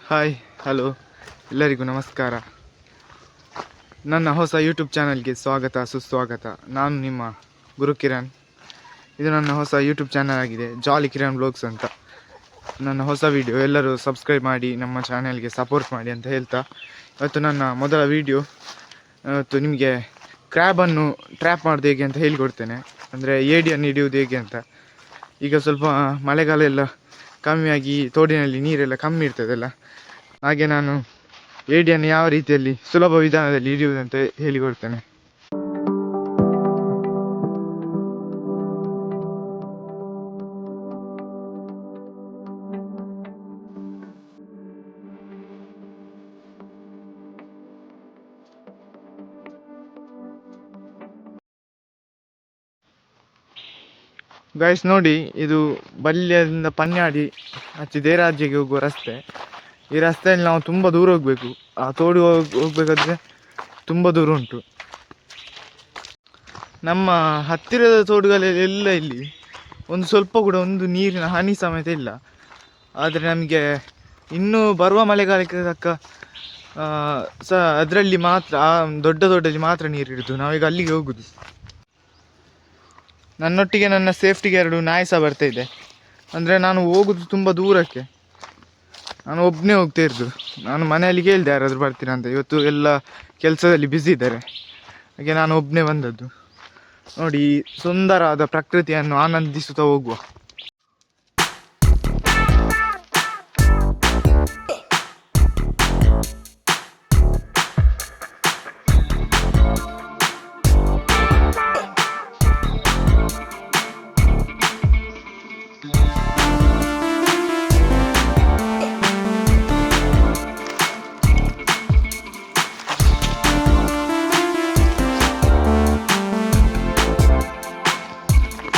Hi, hello, ಎಲ್ಲರಿಗೂ ನಮಸ್ಕಾರ. ನನ್ನ ಹೊಸ ಯೂಟ್ಯೂಬ್ ಚಾನಲ್ಗೆ ಸ್ವಾಗತ ಸುಸ್ವಾಗತ. ನಾನು ನಿಮ್ಮ ಗುರುಕಿರಣ್. ಇದು ನನ್ನ ಹೊಸ ಯೂಟ್ಯೂಬ್ ಚಾನಲ್ ಆಗಿದೆ, ಜಾಲಿ ಕಿರಣ್ ಬ್ಲಾಗ್ಸ್ ಅಂತ. ನನ್ನ ಹೊಸ ವಿಡಿಯೋ ಎಲ್ಲರೂ ಸಬ್ಸ್ಕ್ರೈಬ್ ಮಾಡಿ ನಮ್ಮ ಚಾನಲ್ಗೆ ಸಪೋರ್ಟ್ ಮಾಡಿ ಅಂತ ಹೇಳ್ತಾ, ಇವತ್ತು ನನ್ನ ಮೊದಲ ವಿಡಿಯೋ. ಇವತ್ತು ನಿಮಗೆ ಕ್ರ್ಯಾಬನ್ನು ಟ್ರ್ಯಾಪ್ ಮಾಡೋದು ಹೇಗೆ ಅಂತ ಹೇಳಿಕೊಡ್ತೇನೆ. ಅಂದರೆ ಏಡಿಯನ್ನು ಹಿಡಿಯೋದು ಹೇಗೆ ಅಂತ. ಈಗ ಸ್ವಲ್ಪ ಮಳೆಗಾಲ ಎಲ್ಲ ಕಮ್ಮಿಯಾಗಿ ತೋಡಿನಲ್ಲಿ ನೀರೆಲ್ಲ ಕಮ್ಮಿ ಇರ್ತದಲ್ಲ, ಹಾಗೆ ನಾನು ಏಡಿಯನ್ನು ಯಾವ ರೀತಿಯಲ್ಲಿ ಸುಲಭ ವಿಧಾನದಲ್ಲಿ ಹಿಡಿಯುವುದಂತ ಹೇಳಿಕೊಡ್ತೇನೆ. ಗೈಸ್ ನೋಡಿ, ಇದು ಬಲ್ಯದಿಂದ ಪನ್ಯಾಡಿ ಆಚೆ ದೇರಾಜ್ಯಗೆ ಹೋಗುವ ರಸ್ತೆ. ಈ ರಸ್ತೆಯಲ್ಲಿ ನಾವು ತುಂಬ ದೂರ ಹೋಗಬೇಕು. ಆ ತೋಡಿ ಹೋಗ್ಬೇಕಾದ್ರೆ ತುಂಬ ದೂರ ಉಂಟು. ನಮ್ಮ ಹತ್ತಿರದ ತೋಡುಗಳೆಲ್ಲ ಇಲ್ಲಿ ಒಂದು ಸ್ವಲ್ಪ ಕೂಡ ಒಂದು ನೀರಿನ ಹನಿ ಸಮೇತ ಇಲ್ಲ. ಆದರೆ ನಮಗೆ ಇನ್ನೂ ಬರುವ ಮಳೆಗಾಲಕ್ಕೆ ತಕ್ಕ ಅದರಲ್ಲಿ ಮಾತ್ರ, ಆ ದೊಡ್ಡ ದೊಡ್ಡಲ್ಲಿ ಮಾತ್ರ ನೀರು ಇರೋದು. ನಾವೀಗ ಅಲ್ಲಿಗೆ ಹೋಗುದು. ನನ್ನೊಟ್ಟಿಗೆ ನನ್ನ ಸೇಫ್ಟಿಗೆ 2 ನಾಯಿ ಸಹ ಬರ್ತಾಯಿದೆ. ಅಂದರೆ ನಾನು ಹೋಗುದು ತುಂಬ ದೂರಕ್ಕೆ, ನಾನು ಒಬ್ಬನೇ ಹೋಗ್ತಾ ಇರೋದು. ನಾನು ಮನೆಯಲ್ಲಿ ಕೇಳಿದೆ ಯಾರಾದರೂ ಬರ್ತೀರಾ ಅಂತ. ಇವತ್ತು ಎಲ್ಲ ಕೆಲಸದಲ್ಲಿ ಬ್ಯುಸಿ ಇದ್ದಾರೆ, ಹಾಗೆ ನಾನು ಒಬ್ಬನೇ ಬಂದದ್ದು. ನೋಡಿ, ಸುಂದರವಾದ ಪ್ರಕೃತಿಯನ್ನು ಆನಂದಿಸುತ್ತಾ ಹೋಗುವ.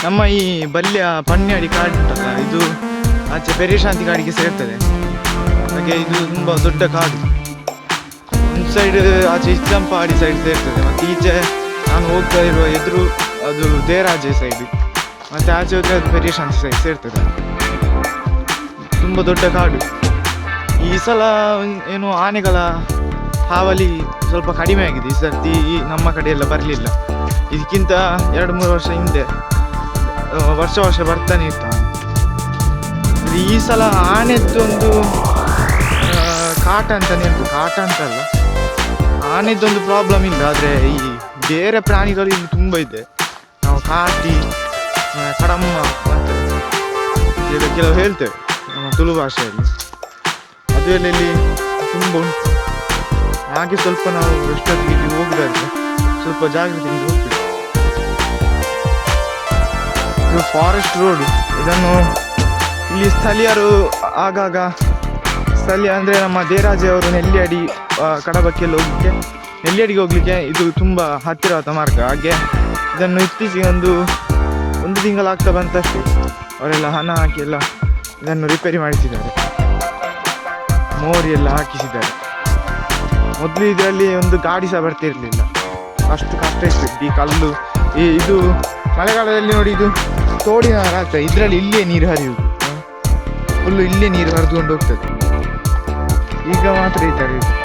ನಮ್ಮ ಈ ಬಲ್ಯ ಪನ್ಯಾಡಿ ಕಾಡು ಉಂಟಲ್ಲ, ಇದು ಆಚೆ ಪೆರಿಶಾಂತಿ ಕಾಡಿಗೆ ಸೇರ್ತದೆ. ಹಾಗೆ ಇದು ತುಂಬ ದೊಡ್ಡ ಕಾಡು. ಒಂದು ಸೈಡ್ ಆಚೆ ಇಸ್ಲಂಪಾಡಿ ಸೈಡ್ ಸೇರ್ತದೆ, ಮತ್ತು ಈಚೆ ನಾನು ಹೋಗ್ತಾ ಇರುವ ಎದುರು ಅದು ದೇರಾಜೆ ಸೈಡ್, ಮತ್ತು ಆಚೆ ಹೋದರೆ ಅದು ಪೆರಿಶಾಂತಿ ಸೈಡ್ ಸೇರ್ತದೆ. ತುಂಬ ದೊಡ್ಡ ಕಾಡು. ಈ ಸಲ ಏನು ಆನೆಗಳ ಹಾವಳಿ ಸ್ವಲ್ಪ ಕಡಿಮೆ ಆಗಿದೆ. ಈ ಸರ್ತಿ ನಮ್ಮ ಕಡೆ ಎಲ್ಲ ಬರಲಿಲ್ಲ. ಇದಕ್ಕಿಂತ 2-3 ವರ್ಷ ಹಿಂದೆ ವರ್ಷ ಬರ್ತಾನೆ ಇತ್ತು. ಈ ಸಲ ಆನೆದ್ದೊಂದು ಕಾಟ ಅಂತಲೇ ಉಂಟು. ಕಾಟ ಅಂತಲ್ಲ, ಆನೆದ್ದೊಂದು ಪ್ರಾಬ್ಲಮ್ ಇಲ್ಲ. ಆದರೆ ಈ ಬೇರೆ ಪ್ರಾಣಿಗಳು ಇಲ್ಲಿ ತುಂಬ ಇದೆ. ನಾವು ಕಾಟಿ, ಕಡಮ್ಮ ಮತ್ತು ಕೆಲವು ಹೇಳ್ತೇವೆ ನಮ್ಮ ತುಳು ಭಾಷೆಯಲ್ಲಿ. ಅದು ಎಲ್ಲ ಇಲ್ಲಿ ತುಂಬ ಉಂಟು. ಹಾಗೆ ಸ್ವಲ್ಪ ನಾವು ಎಷ್ಟೊತ್ತಿಗೆ ಇಲ್ಲಿ ಹೋಗಬೇಕು, ಸ್ವಲ್ಪ ಜಾಗ್ರತೆಯಿಂದ ಹೋಗ್ಬೇಕು. ಇದು ಫಾರೆಸ್ಟ್ ರೋಡು. ಇದನ್ನು ಇಲ್ಲಿ ಸ್ಥಳೀಯರು ಆಗಾಗ ಅಂದರೆ ನಮ್ಮ ದೇರಾಜೆಯವರು ನೆಲ್ಲಿಯಡಿ ಕಡಬಕ್ಕೆಲ್ಲ ಹೋಗಲಿಕ್ಕೆ, ನೆಲ್ಲಿಯಡಿಗೆ ಹೋಗಲಿಕ್ಕೆ ಇದು ತುಂಬ ಹತ್ತಿರವಾದ ಮಾರ್ಗ. ಹಾಗೆ ಇದನ್ನು ಇತ್ತೀಚೆಗೆ ಒಂದು ತಿಂಗಳಾಗ್ತಾ ಬಂತಷ್ಟು ಅವರೆಲ್ಲ ಹಣ ಹಾಕಿ ಎಲ್ಲ ಇದನ್ನು ರಿಪೇರಿ ಮಾಡಿಸಿದ್ದಾರೆ, ಮೋರಿ ಎಲ್ಲ ಹಾಕಿಸಿದ್ದಾರೆ. ಮೊದಲು ಇದರಲ್ಲಿ ಒಂದು ಗಾಡಿ ಸಹ ಬರ್ತಿರಲಿಲ್ಲ, ಅಷ್ಟು ಕಷ್ಟ ಇತ್ತು. ಈ ಕಲ್ಲು ಇದು ಮಳೆಗಾಲದಲ್ಲಿ ನೋಡಿ, ಇದು ತೋಡಿನ ಆಗ್ತದೆ. ಇದರಲ್ಲಿ ಇಲ್ಲೇ ನೀರು ಹರಿಯುವುದು, ಫುಲ್ಲು ಇಲ್ಲೇ ನೀರು ಹರಿದುಕೊಂಡು ಹೋಗ್ತದೆ. ಈಗ ಮಾತ್ರ ಈ ಥರ ಇದೆ.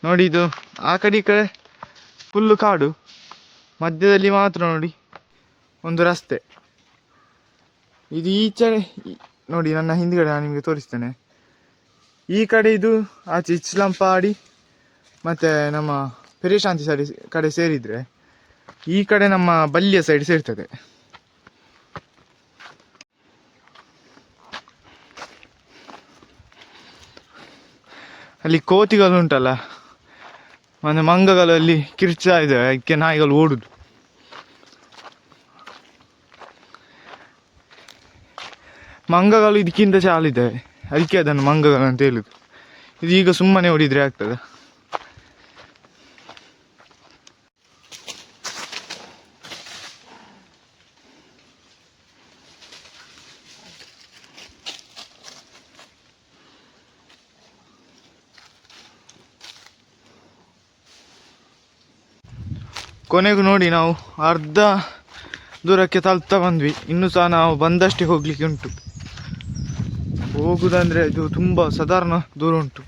ನೋಡಿ, ಇದು ಆ ಕಡೆ ಈ ಕಡೆ ಫುಲ್ಲು ಕಾಡು, ಮಧ್ಯದಲ್ಲಿ ಮಾತ್ರ ನೋಡಿ ಒಂದು ರಸ್ತೆ. ಇದು ಈಚೆ ನೋಡಿ, ನನ್ನ ಹಿಂದ್ಗಡೆ ನಾನು ನಿಮಗೆ ತೋರಿಸ್ತೇನೆ. ಈ ಕಡೆ ಇದು ಆಚೆ ಇಚ್ಲಂಪಾಡಿ ಮತ್ತು ನಮ್ಮ ಪೆರಿಶಾಂತಿ ಸೈಡ್ ಕಡೆ ಸೇರಿದರೆ, ಈ ಕಡೆ ನಮ್ಮ ಬಲ್ಯ ಸೈಡ್ ಸೇರ್ತದೆ. ಅಲ್ಲಿ ಕೋತಿಗಳು ಉಂಟಲ್ಲ, ಮತ್ತು ಮಂಗಗಳು ಅಲ್ಲಿ ಕಿರ್ಚಾ ಇದ್ದಾವೆ, ಅದಕ್ಕೆ ನಾಯಿಗಳು ಓಡುದು. ಮಂಗಗಳು ಇದಕ್ಕಿಂತ ಚಾಲಿದ್ದಾವೆ, ಅದಕ್ಕೆ ಅದನ್ನು ಮಂಗಗಳು ಅಂತ ಹೇಳುದು. ಇದೀಗ ಸುಮ್ಮನೆ ಹೊಡಿದ್ರೆ ಆಗ್ತದೆ. ಕೊನೆಗೂ ನೋಡಿ ನಾವು ಅರ್ಧ ದೂರಕ್ಕೆ ತಲುಪ್ತಾ ಬಂದ್ವಿ. ಇನ್ನೂ ಸಹ ನಾವು ಬಂದಷ್ಟೇ ಹೋಗ್ಲಿಕ್ಕೆ ಉಂಟು. ಹೋಗುದಂದ್ರೆ ಇದು ತುಂಬ ಸಾಧಾರಣ ದೂರ ಉಂಟು.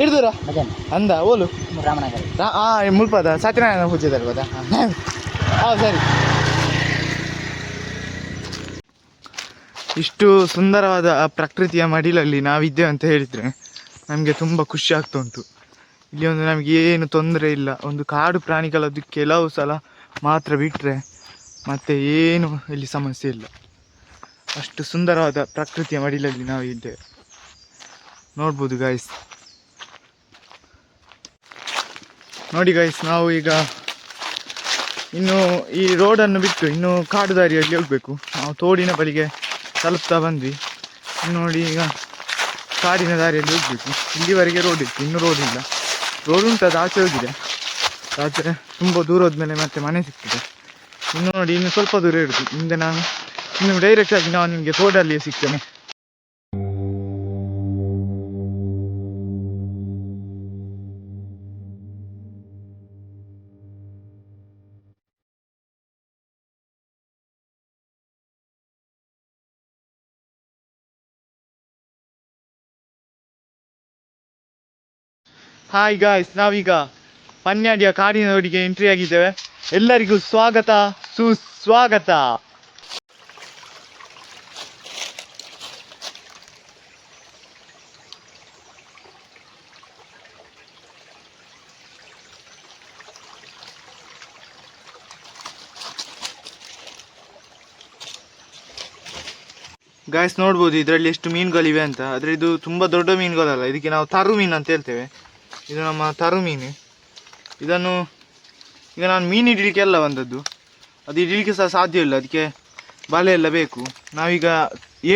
ಇರ್ದೂರ ಅಂದ ಓಲು ಮುಲ್ಪದ ಸತ್ಯನಾರಾಯಣ ಪೂಜೆ ತರ್ಬೋದಾ? ಸರಿ. ಇಷ್ಟು ಸುಂದರವಾದ ಪ್ರಕೃತಿಯ ಮಡಿಲಲ್ಲಿ ನಾವಿದ್ದೇವೆ ಅಂತ ಹೇಳಿದರೆ ನಮಗೆ ತುಂಬ ಖುಷಿ ಆಗ್ತಾ ಉಂಟು. ಇಲ್ಲಿ ಒಂದು ನಮಗೆ ಏನು ತೊಂದರೆ ಇಲ್ಲ. ಒಂದು ಕಾಡು ಪ್ರಾಣಿಗಳದ್ದು ಕೆಲವು ಸಲ ಮಾತ್ರ ಬಿಟ್ಟರೆ ಮತ್ತೆ ಏನು ಇಲ್ಲಿ ಸಮಸ್ಯೆ ಇಲ್ಲ. ಅಷ್ಟು ಸುಂದರವಾದ ಪ್ರಕೃತಿಯ ಮಡಿಲಲ್ಲಿ ನಾವು ಇದ್ದೇವೆ, ನೋಡ್ಬೋದು ಗೈಸ್. ನೋಡಿ ಗೈಸ್, ನಾವು ಈಗ ಇನ್ನು ಈ ರೋಡನ್ನು ಬಿಟ್ಟು ಇನ್ನು ಕಾಡು ದಾರಿಯಲ್ಲಿ ಹೋಗಬೇಕು. ನಾವು ತೋಡಿನ ಬಳಿಗೆ ತಲುಪ್ತಾ ಬಂದ್ವಿ. ನೋಡಿ ಈಗ ಕಾಡಿನ ದಾರಿಯಲ್ಲಿ ಹೋಗಬೇಕು. ಇಲ್ಲಿವರೆಗೆ ರೋಡ್ ಇತ್ತು, ಇನ್ನೂ ರೋಡ್ ಇಲ್ಲ. ರೋಡ್ ಉಂಟು, ಅದು ಆಚೆ ಹೋಗಿದೆ. ಆದರೆ ತುಂಬ ದೂರ ಹೋದ್ಮೇಲೆ ಮತ್ತೆ ಮನೆ ಸಿಗ್ತದೆ. ಇನ್ನು ನೋಡಿ, ಇನ್ನು ಸ್ವಲ್ಪ ದೂರ ಇರುದು. ಹಿಂದೆ ನಾನು ಇನ್ನು ಡೈರೆಕ್ಟ್ ಆಗಿ ನಾನು ನಿಮಗೆ ತೋಡಲ್ಲಿಯೇ ಸಿಗ್ತೇನೆ. ಹಾಯ್ ಗಾಯ್ಸ್, ನಾವೀಗ ಪನ್ಯಾಡಿಯ ಕಾಡಿನೊಳಗೆ ಎಂಟ್ರಿ ಆಗಿದ್ದೇವೆ. ಎಲ್ಲರಿಗೂ ಸ್ವಾಗತ, ಸುಸ್ವಾಗತ. ಗಾಯ್ಸ್ ನೋಡ್ಬೋದು ಇದರಲ್ಲಿ ಎಷ್ಟು ಮೀನುಗಳಿವೆ ಅಂತ. ಆದರೆ ಇದು ತುಂಬ ದೊಡ್ಡ ಮೀನುಗಳಲ್ಲ, ಇದಕ್ಕೆ ನಾವು ತರು ಮೀನು ಅಂತ ಹೇಳ್ತೇವೆ. ಇದು ನಮ್ಮ ತರು ಮೀನು. ಇದನ್ನು ಈಗ ನಾನು ಮೀನು ಹಿಡಲಿಕ್ಕೆ ಎಲ್ಲ ಬಂದದ್ದು, ಅದು ಹಿಡಲಿಕ್ಕೆ ಸಹ ಸಾಧ್ಯ ಇಲ್ಲ, ಅದಕ್ಕೆ ಬಲೆ ಎಲ್ಲ ಬೇಕು. ನಾವೀಗ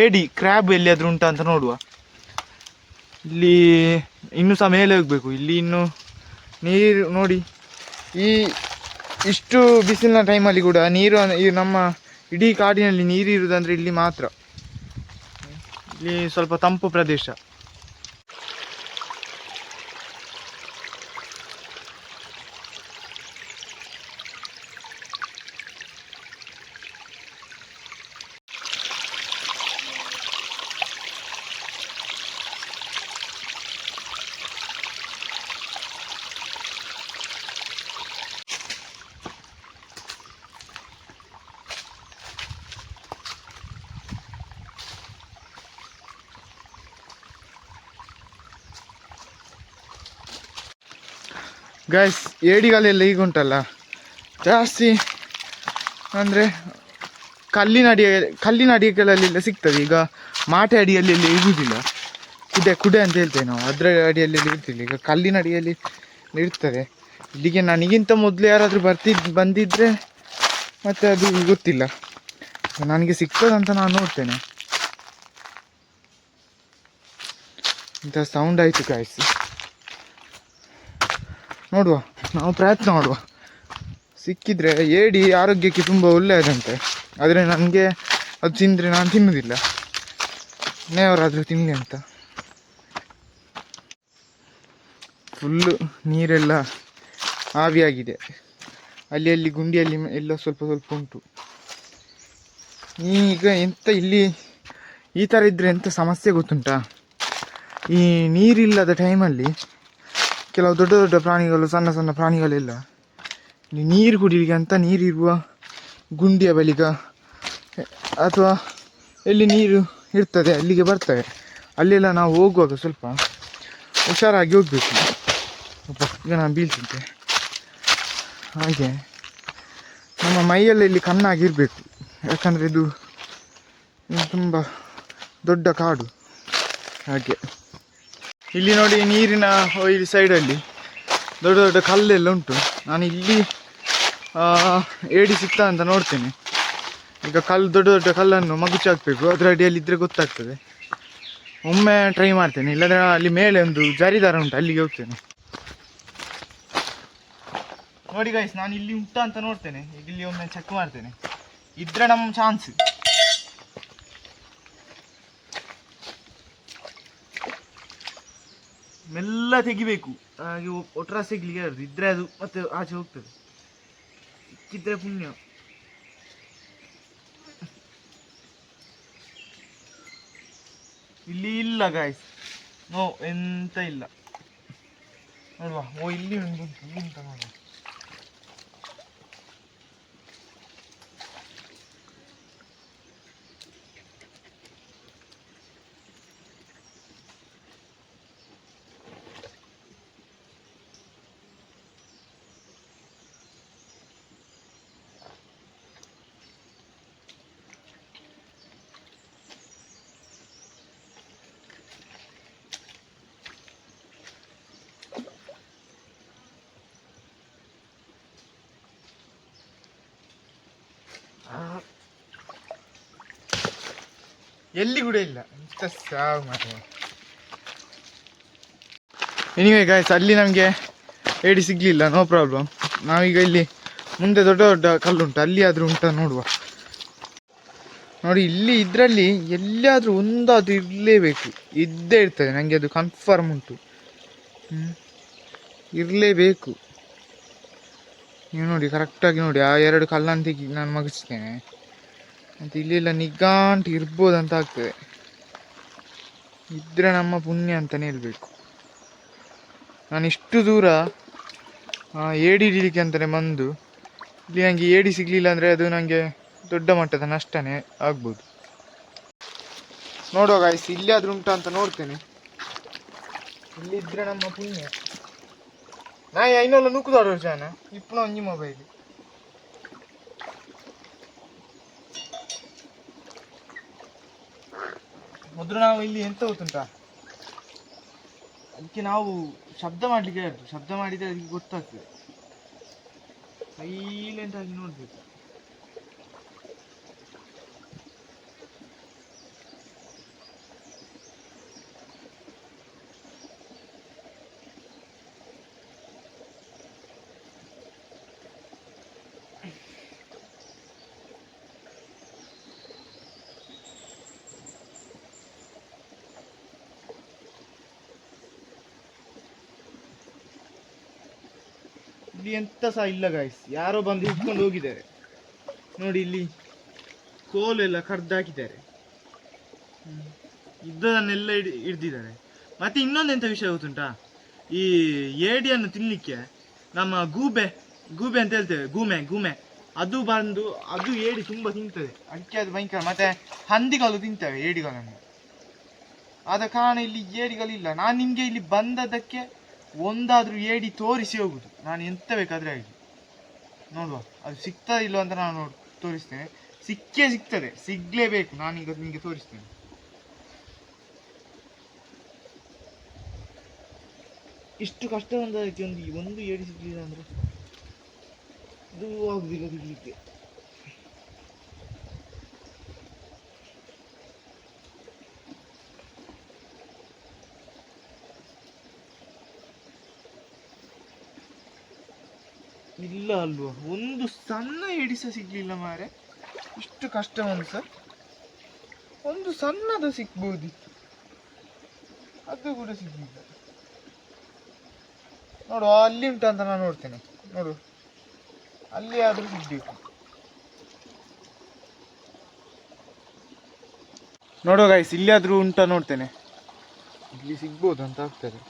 ಏಡಿ ಕ್ರ್ಯಾಬ್ ಎಲ್ಲಿಯಾದರೂ ಉಂಟಾ ಅಂತ ನೋಡುವ. ಇಲ್ಲಿ ಇನ್ನೂ ಸಹ ಮೇಲೆ ಹೋಗಬೇಕು. ಇಲ್ಲಿ ಇನ್ನು ನೀರು ನೋಡಿ, ಇಷ್ಟು ಬಿಸಿಲಿನ ಟೈಮಲ್ಲಿ ಕೂಡ ನೀರು ನಮ್ಮ ಇಡೀ ಕಾಡಿನಲ್ಲಿ ನೀರು ಇರುವುದಂದರೆ ಇಲ್ಲಿ ಮಾತ್ರ. ಇಲ್ಲಿ ಸ್ವಲ್ಪ ತಂಪು ಪ್ರದೇಶ. ಗೈಸ್, ಏಡಿಗಳೆಲ್ಲ ಈಗ ಉಂಟಲ್ಲ ಜಾಸ್ತಿ ಅಂದರೆ ಕಲ್ಲಿನ ಅಡಿಗಳಲ್ಲೆಲ್ಲ ಸಿಗ್ತದೆ. ಈಗ ಮಾಟೆ ಅಡಿಯಲ್ಲಿ ಇರುವುದಿಲ್ಲ, ಕುಡೆ ಅಂತ ಹೇಳ್ತೇವೆ ನಾವು, ಅದರ ಅಡಿಯಲ್ಲಿ ಇರ್ತಿಲ್ಲ. ಈಗ ಕಲ್ಲಿನ ಅಡಿಯಲ್ಲಿ ಇರ್ತದೆ. ಇಲ್ಲಿಗೆ ನನಗಿಂತ ಮೊದಲು ಯಾರಾದರೂ ಬಂದಿದ್ದರೆ ಮತ್ತು ಅದು ಗೊತ್ತಿಲ್ಲ, ನನಗೆ ಸಿಗ್ತದಂತ ನಾನು ನೋಡ್ತೇನೆ. ಇಂಥ ಸೌಂಡ್ ಆಯಿತು ಗಾಯ್ಸ್. ನೋಡುವ, ನಾವು ಪ್ರಯತ್ನ ಮಾಡುವ. ಸಿಕ್ಕಿದರೆ ಏಡಿ ಆರೋಗ್ಯಕ್ಕೆ ತುಂಬ ಒಳ್ಳೆಯದಂತೆ. ಆದರೆ ನನಗೆ ಅದು ತಿಂದರೆ ನಾನು ತಿನ್ನೋದಿಲ್ಲ, ಮನೆಯವರಾದರೂ ತಿನ್ನಲಿ ಅಂತ. ಫುಲ್ಲು ನೀರೆಲ್ಲ ಆವಿಯಾಗಿದೆ. ಅಲ್ಲಿ ಗುಂಡಿಯಲ್ಲಿ ಎಲ್ಲ ಸ್ವಲ್ಪ ಉಂಟು. ಈಗ ಎಂತ ಇಲ್ಲಿ ಈ ಥರ ಇದ್ದರೆ ಎಂಥ ಸಮಸ್ಯೆ ಗೊತ್ತುಂಟಾ? ಈ ನೀರಿಲ್ಲದ ಟೈಮಲ್ಲಿ ಕೆಲವು ದೊಡ್ಡ ದೊಡ್ಡ ಪ್ರಾಣಿಗಳು, ಸಣ್ಣ ಸಣ್ಣ ಪ್ರಾಣಿಗಳೆಲ್ಲ ನೀರು ಕುಡಿಲಿಕ್ಕೆ ಅಂತ ನೀರಿರುವ ಗುಂಡಿಯ ಬಳಿಗ ಅಥವಾ ಎಲ್ಲಿ ನೀರು ಇರ್ತದೆ ಅಲ್ಲಿಗೆ ಬರ್ತವೆ. ಅಲ್ಲೆಲ್ಲ ನಾವು ಹೋಗುವಾಗ ಸ್ವಲ್ಪ ಹುಷಾರಾಗಿ ಹೋಗಬೇಕು. ಈಗ ನಾನು ಬೀಳ್ತಿದ್ದೆ. ಹಾಗೆ ನಮ್ಮ ಮೈಯಲ್ಲಿ ಕಣ್ಣಾಗಿರಬೇಕು, ಯಾಕಂದರೆ ಇದು ತುಂಬ ದೊಡ್ಡ ಕಾಡು. ಹಾಗೆ ಇಲ್ಲಿ ನೋಡಿ ನೀರಿನ ಈ ಸೈಡಲ್ಲಿ ದೊಡ್ಡ ದೊಡ್ಡ ಕಲ್ಲೆಲ್ಲ ಉಂಟು. ನಾನು ಇಲ್ಲಿ ಏಡಿ ಸಿಗ್ತಾ ಅಂತ ನೋಡ್ತೇನೆ. ಈಗ ದೊಡ್ಡ ದೊಡ್ಡ ಕಲ್ಲನ್ನು ಮಗುಚಿ ಹಾಕಬೇಕು, ಅದರ ಅಡಿಯಲ್ಲಿ ಇದ್ದರೆ ಗೊತ್ತಾಗ್ತದೆ. ಒಮ್ಮೆ ಟ್ರೈ ಮಾಡ್ತೇನೆ, ಇಲ್ಲದ್ರೆ ಅಲ್ಲಿ ಮೇಲೆ ಒಂದು ಜಾರಿದಾರ ಉಂಟು, ಅಲ್ಲಿಗೆ ಹೋಗ್ತೇನೆ. ನೋಡಿ ಗೈಸ್, ನಾನು ಇಲ್ಲಿ ಉಂಟಾ ಅಂತ ನೋಡ್ತೇನೆ. ಈಗ ಇಲ್ಲಿ ಒಮ್ಮೆ ಚೆಕ್ ಮಾಡ್ತೇನೆ, ಇದ್ರೆ ನಮ್ಮ ಚಾನ್ಸ್. ಮೆಲ್ಲ ತೆಗಿಬೇಕು, ಹಾಗೆ ಒಟ್ರ ಸಿಗ್ಲಿಕ್ಕೆ ಇರೋದು, ಇದ್ರೆ ಅದು ಮತ್ತೆ ಆಚೆ ಹೋಗ್ತದೆ. ಸಿಕ್ಕಿದ್ರೆ ಪುಣ್ಯ. ಇಲ್ಲಿ ಇಲ್ಲ ಗಾಯ್ಸ್, ನೋ, ಎಂತ ಇಲ್ಲ. ನೋಡುವ, ಇಲ್ಲಿ ಒಂದು ಉಂಟು ನೋಡುವ. ಎಲ್ಲಿ ಕೂಡ ಇಲ್ಲ, ಎಂತ ಸಾವು ಮಾತ್ರ. ಎನಿವೆ ಗಾಯ್ಸ್, ಅಲ್ಲಿ ನಮಗೆ ಏಡಿ ಸಿಗ್ಲಿಲ್ಲ, ನೋ ಪ್ರಾಬ್ಲಮ್. ನಾವೀಗ ಇಲ್ಲಿ ಮುಂದೆ ದೊಡ್ಡ ದೊಡ್ಡ ಕಲ್ಲುಂಟು, ಅಲ್ಲಿ ಆದರೂ ಉಂಟಾ ನೋಡುವ. ನೋಡಿ, ಇಲ್ಲಿ ಇದರಲ್ಲಿ ಎಲ್ಲಿಯಾದರೂ ಒಂದಾದರೂ ಇರಲೇಬೇಕು, ಇದ್ದೇ ಇರ್ತದೆ, ನನಗೆ ಅದು ಕನ್ಫರ್ಮ್ ಉಂಟು. ಇರಲೇಬೇಕು. ನೀವು ನೋಡಿ, ಕರೆಕ್ಟಾಗಿ ನೋಡಿ, ಆ 2 ಕಲ್ಲನ್ನು ತೆಗಿ ನಾನು ಮಗಿಸ್ತೇನೆ. ಮತ್ತು ಇಲ್ಲೆಲ್ಲ ನಿಗಾಂಟು ಇರ್ಬೋದಂತ ಆಗ್ತದೆ, ಇದ್ರೆ ನಮ್ಮ ಪುಣ್ಯ ಅಂತಲೇ ಹೇಳ್ಬೇಕು. ನಾನು ಇಷ್ಟು ದೂರ ಏಡಿ ಹಿಡಿಲಿಕ್ಕೆ ಅಂತಲೇ ಬಂದು ಇಲ್ಲಿ ನನಗೆ ಏಡಿ ಸಿಗಲಿಲ್ಲ ಅಂದರೆ ಅದು ನನಗೆ ದೊಡ್ಡ ಮಟ್ಟದ ನಷ್ಟನೇ ಆಗ್ಬೋದು. ನೋಡುವ ಗಾಯ್ಸ್, ಇಲ್ಲಿ ಆದರೂ ಉಂಟಾ ಅಂತ ನೋಡ್ತೇನೆ. ಇಲ್ಲಿದ್ದರೆ ನಮ್ಮ ಪುಣ್ಯ. ನಾ ಐನೋಲ್ಲ ನೂಕುದಾಡೋ ಜಾನ ಇಪ್ಪನ ಒಂಜಿ ಮೊಬೈಲ್. ಮೊದಲು ನಾವು ಇಲ್ಲಿ ಎಂತ ಗೊತ್ತುಂಟಾ, ಅದಕ್ಕೆ ನಾವು ಶಬ್ದ ಮಾಡಲಿಕ್ಕೆ ಹೇಳ್ತು. ಶಬ್ದ ಮಾಡಿದರೆ ಅದಕ್ಕೆ ಗೊತ್ತಾಗ್ತದೆ, ಸೈಲೆಂಟ್ ಆಗಿ ನೋಡ್ಬೇಕು. ಇಲ್ಲಿ ಎಂತ ಸಹ ಇಲ್ಲ ಗಾಯ್ಸ್, ಯಾರೋ ಬಂದು ಹಿಡ್ಕೊಂಡು ಹೋಗಿದ್ದಾರೆ. ನೋಡಿ, ಇಲ್ಲಿ ಕೋಲೆಲ್ಲ ಕಡ್ದಾಕಿದ್ದಾರೆ, ಇದ್ದದನ್ನೆಲ್ಲ ಹಿಡ್ದಿದ್ದಾರೆ. ಮತ್ತೆ ಇನ್ನೊಂದೆಂಥ ವಿಷಯ ಗೊತ್ತುಂಟಾ, ಈ ಏಡಿಯನ್ನು ತಿನ್ನಲಿಕ್ಕೆ ನಮ್ಮ ಗೂಬೆ ಅಂತ ಹೇಳ್ತೇವೆ, ಗೂಮೆ ಅದು ಬಂದು ಅದು ಏಡಿ ತುಂಬ ತಿಂತದೆ, ಅದಕ್ಕೆ ಅದು ಭಯಂಕರ. ಮತ್ತೆ ಹಂದಿಗಳು ತಿಂತವೆ ಏಡಿಗಳನ್ನು, ಆದ ಕಾರಣ ಇಲ್ಲಿ ಏಡಿಗಳಿಲ್ಲ. ನಾನು ನಿಮಗೆ ಇಲ್ಲಿ ಬಂದದಕ್ಕೆ ಒಂದಾದರೂ ಏಡಿ ತೋರಿಸಿ ಹೋಗುದು, ನಾನು ಎಂತ ಬೇಕಾದರೆ ಆಗಿ. ನೋಡುವ, ಅದು ಸಿಗ್ತಾ ಇಲ್ಲೋ ಅಂತ ನಾನು ತೋರಿಸ್ತೇನೆ. ಸಿಗ್ತದೆ, ಸಿಗ್ಲೇಬೇಕು. ನಾನೀಗ ನಿಮಗೆ ತೋರಿಸ್ತೇನೆ. ಇಷ್ಟು ಕಷ್ಟ ಬಂದದಕ್ಕೆ ಒಂದು ಏಡಿ ಸಿಗ್ಲಿಲ್ಲ ಅಂದರೆ ಅದು ಆಗುದಿಲ್ಲ ಸಿಗ್ಲಿಕ್ಕೆ. ಇಲ್ಲ ಅಲ್ವಾ, ಒಂದು ಸಣ್ಣ ಏಡಿ ಸಹ ಸಿಗ್ಲಿಲ್ಲ ಮಾರೆ. ಇಷ್ಟು ಕಷ್ಟ ಒಂದು ಸರ್, ಒಂದು ಸಣ್ಣದು ಸಿಗ್ಬೋದಿತ್ತು, ಅದು ಕೂಡ ಸಿಗ್ಲಿಲ್ಲ. ನೋಡು, ಅಲ್ಲಿ ಉಂಟು ಅಂತ ನಾನು ನೋಡ್ತೇನೆ. ನೋಡು, ಅಲ್ಲಿ ಆದರೂ ಸಿಗ್ಬೇಕು. ನೋಡುವ ಗೈಸ್, ಇಲ್ಲಿ ಆದರೂ ಉಂಟಾ ನೋಡ್ತೇನೆ, ಇಲ್ಲಿ ಸಿಗ್ಬೋದು ಅಂತ ಆಗ್ತದೆ.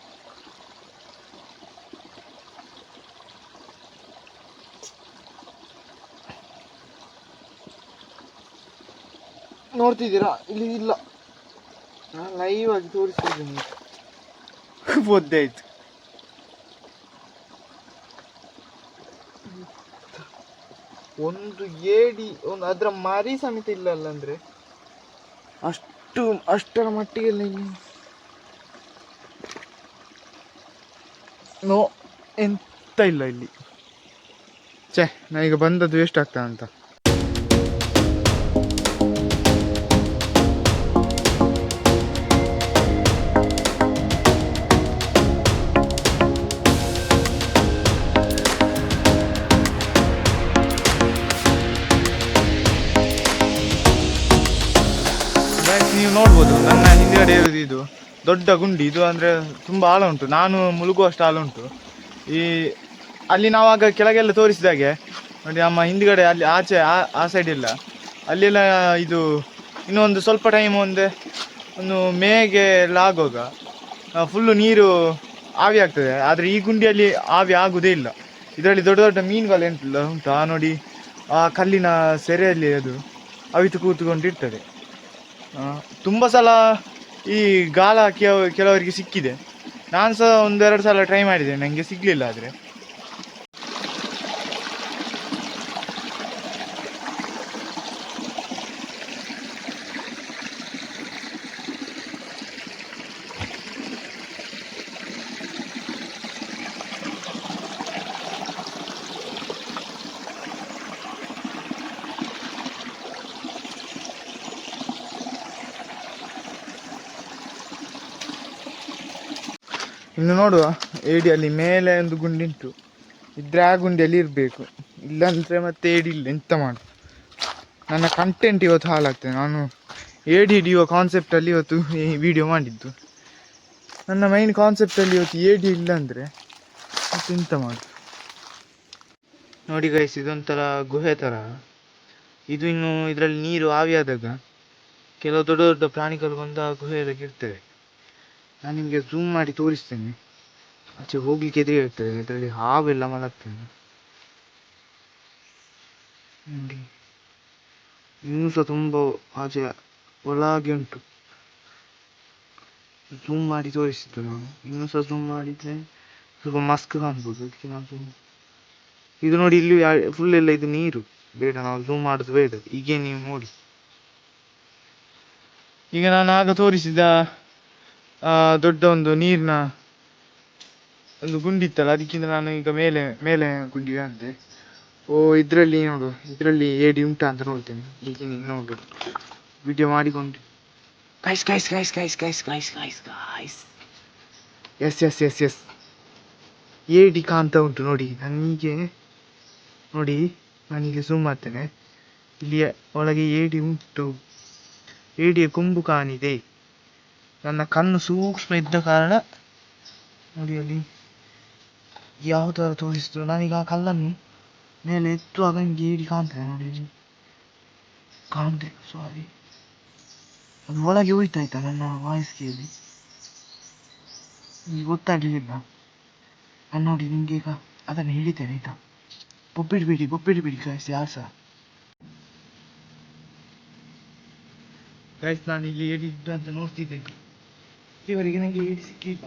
ನೋಡ್ತಿದ್ದೀರಾ, ಇಲ್ಲಿ ಇಲ್ಲ. ನಾನು ಲೈವ್ ಆಗಿ ತೋರಿಸ್ತಿದ್ದೀನಿ, ಒದ್ದಾಯ್ತು. ಒಂದು ಏಡಿ, ಅದರ ಮರಿ ಸಮೇತ ಇಲ್ಲ ಅಲ್ಲ, ಅಂದರೆ ಅಷ್ಟರ ಮಟ್ಟಿಗೆಲ್ಲ ಇಲ್ಲಿ ನೋ ಎಂತ ಇಲ್ಲ ಇಲ್ಲಿ. ನಾನೀಗ ಬಂದದ್ದು ವೇಸ್ಟ್ ಆಗ್ತಾ ಅಂತ. ನೀವು ನೋಡ್ಬೋದು ನನ್ನ ಹಿಂದ್ಗಡೆ ಇರೋದು ಇದು ದೊಡ್ಡ ಗುಂಡಿ. ಇದು ಅಂದರೆ ತುಂಬ ಆಳ ಉಂಟು, ನಾನು ಮುಳುಗುವಷ್ಟು ಆಳ ಉಂಟು. ಈ ಅಲ್ಲಿ ನಾವಾಗ ಕೆಳಗೆಲ್ಲ ತೋರಿಸಿದಾಗೆ ನೋಡಿ, ನಮ್ಮ ಹಿಂದ್ಗಡೆ ಅಲ್ಲಿ ಆಚೆ ಆ ಸೈಡ್ ಇಲ್ಲ, ಅಲ್ಲೆಲ್ಲ ಇದು ಇನ್ನೊಂದು ಸ್ವಲ್ಪ ಟೈಮ್ ಒಂದು ಮೇಗೆ ಎಲ್ಲ ಆಗುವಾಗ ಫುಲ್ಲು ನೀರು ಆವಿ ಆಗ್ತದೆ. ಆದರೆ ಈ ಗುಂಡಿಯಲ್ಲಿ ಆವಿ ಆಗುವುದೇ ಇಲ್ಲ. ಇದರಲ್ಲಿ ದೊಡ್ಡ ದೊಡ್ಡ ಮೀನುಗಳು ಉಂಟು ನೋಡಿ, ಆ ಕಲ್ಲಿನ ಸೆರೆಯಲ್ಲಿ ಅದು ಅವಿತು ಕೂತ್ಕೊಂಡಿರ್ತದೆ. ತುಂಬ ಸಲ ಈ ಗಾಳ ಕೆಲವರಿಗೆ ಸಿಕ್ಕಿದೆ. ನಾನು ಸಹ ಒಂದೆರಡು ಸಲ ಟ್ರೈ ಮಾಡಿದೆ, ನನಗೆ ಸಿಗಲಿಲ್ಲ. ಆದರೆ ಇನ್ನು ನೋಡುವ, ಏಡಿಯಲ್ಲಿ ಮೇಲೆ ಒಂದು ಗುಂಡಿ ಉಂಟು, ಇದ್ರೆ ಆ ಗುಂಡಿಯಲ್ಲಿ ಇರಬೇಕು, ಇಲ್ಲಾಂದರೆ ಮತ್ತೆ ಏಡಿ ಇಲ್ಲ, ಎಂತ ಮಾಡು. ನನ್ನ ಕಂಟೆಂಟ್ ಇವತ್ತು ಹಾಳಾಗ್ತದೆ. ನಾನು ಏಡಿ ಹಿಡಿಯುವ ಕಾನ್ಸೆಪ್ಟಲ್ಲಿ ಇವತ್ತು ಈ ವಿಡಿಯೋ ಮಾಡಿದ್ದು. ನನ್ನ ಮೈನ್ ಕಾನ್ಸೆಪ್ಟಲ್ಲಿ ಇವತ್ತು ಏಡಿ ಇಲ್ಲ ಅಂದರೆ ಮತ್ತೆ ಎಂತ ಮಾಡು. ನೋಡಿ ಗೈಸ್, ಇದೊಂಥರ ಗುಹೆ ಥರ. ಇದು ಇನ್ನು ಇದರಲ್ಲಿ ನೀರು ಆವಿಯಾದಾಗ ಕೆಲವು ದೊಡ್ಡ ದೊಡ್ಡ ಪ್ರಾಣಿಗಳು ಬಂದು ಆ ಗುಹೆಯೊಳಗೆ ಇರ್ತವೆ. ನಾನು ನಿಮಗೆ ಝೂಮ್ ಮಾಡಿ ತೋರಿಸ್ತೇನೆ. ಆಚೆ ಹೋಗ್ಲಿಕ್ಕೆ ಎದುರು ಇರ್ತದೆ, ಇದರಲ್ಲಿ ಹಾವೆಲ್ಲ ಮಲಗ್ತೇನೆ ನೋಡಿ. ಇನ್ನೂ ಸಹ ತುಂಬ ಆಚೆ ಒಳಗೆ ಉಂಟು. ಝೂಮ್ ಮಾಡಿ ತೋರಿಸಿದ್ದು ನಾನು. ಇನ್ನೂ ಸಹ ಝೂಮ್ ಮಾಡಿದರೆ ಸ್ವಲ್ಪ ಮಸ್ಕ್ ಕಾಣ್ಬೋದು, ಅದಕ್ಕೆ ನಾನು ಇದು ನೋಡಿ, ಇಲ್ಲಿ ಫುಲ್ ಎಲ್ಲ ಇದು ನೀರು. ಬೇಡ, ನಾವು ಝೂಮ್ ಮಾಡೋದು ಬೇಡ. ಹೀಗೆ ನೀವು ನೋಡಿ, ಈಗ ನಾನು ಆಗ ತೋರಿಸಿದ ದೊಡ್ಡ ಒಂದು ನೀರಿನ ಒಂದು ಗುಂಡಿ ಇತ್ತಲ್ಲ, ಅದಕ್ಕಿಂತ ನಾನು ಈಗ ಮೇಲೆ ಗುಂಡಿ ಅಂತೆ. ಇದರಲ್ಲಿ ನೋಡು, ಇದರಲ್ಲಿ ಏಡಿ ಉಂಟಾ ಅಂತ ನೋಡ್ತೇನೆ. ಈಗ ನೀವು ನೋಡು, ವಿಡಿಯೋ ಮಾಡಿಕೊಂಡು guys guys guys guys guys guys guys guys ಎಸ್ ಎಸ್ ಎಸ್ ಎಸ್ ಏಡಿ ಕಾಣ್ತಾ ಉಂಟು ನೋಡಿ ನನಗೆ. ನೋಡಿ, ನಾನೀಗ ಝೂಮ್ ಮಾಡ್ತೇನೆ. ಇಲ್ಲಿ ಒಳಗೆ ಏಡಿ ಉಂಟು, ಏಡಿಯ ಕೊಂಬು ಕಾಣಿದೆ. ನನ್ನ ಕಣ್ಣು ಸೂಕ್ಷ್ಮ ಇದ್ದ ಕಾರಣ ನೋಡಿ ಅಲ್ಲಿ ಯಾವ ಥರ ತೋರಿಸ್ತು. ನಾನೀಗ ಆ ಕಲ್ಲನ್ನು ಮೇಲೆ ಎತ್ತುವಾಗ ನನಗೆ ಏಡಿ ಕಾಣ್ತದೆ ನೋಡಿ, ಕಾಣ್ತೆ. ಸಾರಿ, ಅದು ಒಳಗೆ ಹೋಯ್ತಾಯ್ತಾ ನನ್ನ ವಾಯ್ಸ್ ಕೇಳಿ ಈಗ ಗೊತ್ತಾಗಲಿಲ್ಲ. ನಾನು ನೋಡಿ ನಿಮಗೆ ಈಗ ಅದನ್ನು ಹೇಳಿದ್ದೇನೆ ಆಯಿತಾ. ಬೊಬ್ಬಿಡ್ಬೇಡಿ ಗೈಸ್, ಯಾರು ಸಹ ಗೈಸ್. ನಾನು ಇಲ್ಲಿ ಏಡಿ ಇದ್ದು ಅಂತ ನೋಡ್ತಿದ್ದೇನೆ, ಇವರಿಗೆ ನನಗೆ ಏಡಿ ಸಿಕ್ಕಿಲ್ಲ.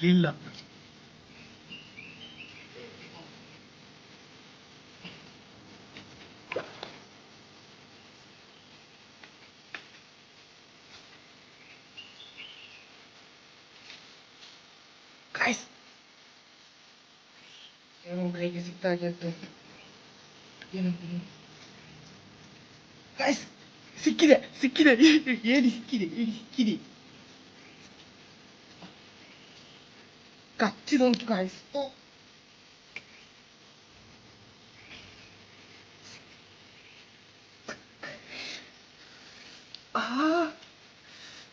ಇಲ್ಲ, ಗೈಸ್ ಕೈಗೆ ಸಿಕ್ತಾಗೆ ಗೈಸ್, ಸಿಕ್ಕಿದೆ ಏಡಿ ಸಿಕ್ಕಿದೆ, ಕಚ್ಚಿದ ಉಂಟು ಗೈಸ್.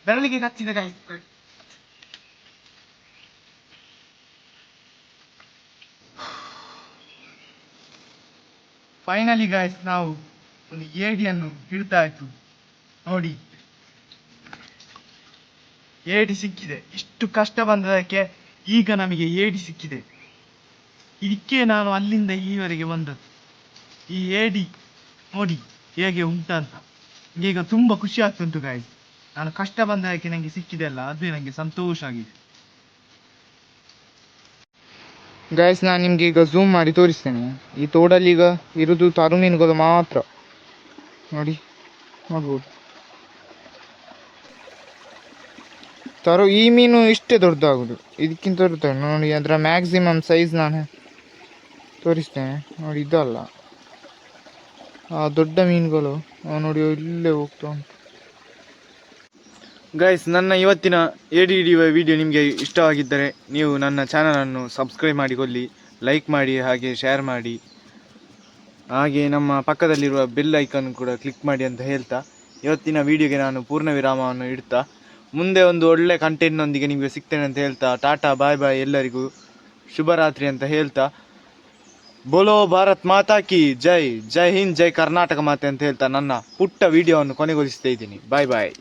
ಬೆರಳಿಗೆ ಕಚ್ಚಿದ ಗೈಸ್. ಫೈನಲಿ ಗೈಸ್, ನಾವು ಒಂದು ಏಡಿಯನ್ನು ಹಿಡ್ತಾಯ್ತು ನೋಡಿ. ಏಡಿ ಸಿಕ್ಕಿದೆ. ಇಷ್ಟು ಕಷ್ಟ ಬಂದದಕ್ಕೆ ಈಗ ನಮಗೆ ಏಡಿ ಸಿಕ್ಕಿದೆ. ಇದಕ್ಕೆ ನಾನು ಅಲ್ಲಿಂದ ಈವರೆಗೆ ಬಂದದ್ದು. ಈ ಏಡಿ ನೋಡಿ ಹೇಗೆ ಉಂಟಂತ ಈಗ ತುಂಬ ಖುಷಿ ಆಗ್ತುಂಟು ಗಾಯ್ಸ್. ನಾನು ಕಷ್ಟ ಬಂದದಕ್ಕೆ ನನಗೆ ಸಿಕ್ಕಿದೆ ಅಲ್ಲ, ಅದೇ ನನಗೆ ಸಂತೋಷ ಆಗಿದೆ ಗಾಯ್ಸ್. ನಾನು ನಿಮ್ಗೆ ಈಗ ಝೂಮ್ ಮಾಡಿ ತೋರಿಸ್ತೇನೆ. ಈ ತೋಡಲ್ಲಿ ಈಗ ಇರೋದು ತರು ಮೀನುಗಳು ಮಾತ್ರ ನೋಡಿ, ನೋಡ್ಬೋದು. ತರೋ ಈ ಮೀನು ಇಷ್ಟೇ ದೊಡ್ಡದಾಗುದು, ಇದಕ್ಕಿಂತ ದೊಡ್ಡ ನೋಡಿ. ಅದರ ಮ್ಯಾಕ್ಸಿಮಮ್ ಸೈಜ್ ನಾನು ತೋರಿಸ್ತೇನೆ ನೋಡಿ. ಇದಲ್ಲ ಆ ದೊಡ್ಡ ಮೀನುಗಳು ನೋಡಿ ಇಲ್ಲೇ ಹೋಗ್ತಾ ಉಂಟು. ಗೈಸ್, ನನ್ನ ಇವತ್ತಿನ ADDY ವಿಡಿಯೋ ನಿಮಗೆ ಇಷ್ಟವಾಗಿದ್ದರೆ ನೀವು ನನ್ನ ಚಾನಲನ್ನು ಸಬ್ಸ್ಕ್ರೈಬ್ ಮಾಡಿಕೊಳ್ಳಿ, ಲೈಕ್ ಮಾಡಿ, ಹಾಗೆ ಶೇರ್ ಮಾಡಿ, ಹಾಗೆ ನಮ್ಮ ಪಕ್ಕದಲ್ಲಿರುವ ಬೆಲ್ ಐಕಾನ್ ಕೂಡ ಕ್ಲಿಕ್ ಮಾಡಿ ಅಂತ ಹೇಳ್ತಾ ಇವತ್ತಿನ ವಿಡಿಯೋಗೆ ನಾನು ಪೂರ್ಣ ವಿರಾಮವನ್ನು ಇಡ್ತಾ ಮುಂದೆ ಒಂದು ಒಳ್ಳೆ ಕಂಟೆಂಟ್ನೊಂದಿಗೆ ನಿಮಗೆ ಸಿಗ್ತೇನೆ ಅಂತ ಹೇಳ್ತಾ ಟಾಟಾ ಬಾಯ್ ಬಾಯ್, ಎಲ್ಲರಿಗೂ ಶುಭರಾತ್ರಿ ಅಂತ ಹೇಳ್ತಾ ಬೋಲೋ ಭಾರತ್ ಮಾತಾ ಕಿ ಜೈ, ಜೈ ಹಿಂದ್, ಜೈ ಕರ್ನಾಟಕ ಮಾತೆ ಅಂತ ಹೇಳ್ತಾ ನನ್ನ ಪುಟ್ಟ ವಿಡಿಯೋವನ್ನು ಕೊನೆಗೊಳಿಸ್ತಾ ಇದ್ದೀನಿ. ಬಾಯ್ ಬಾಯ್.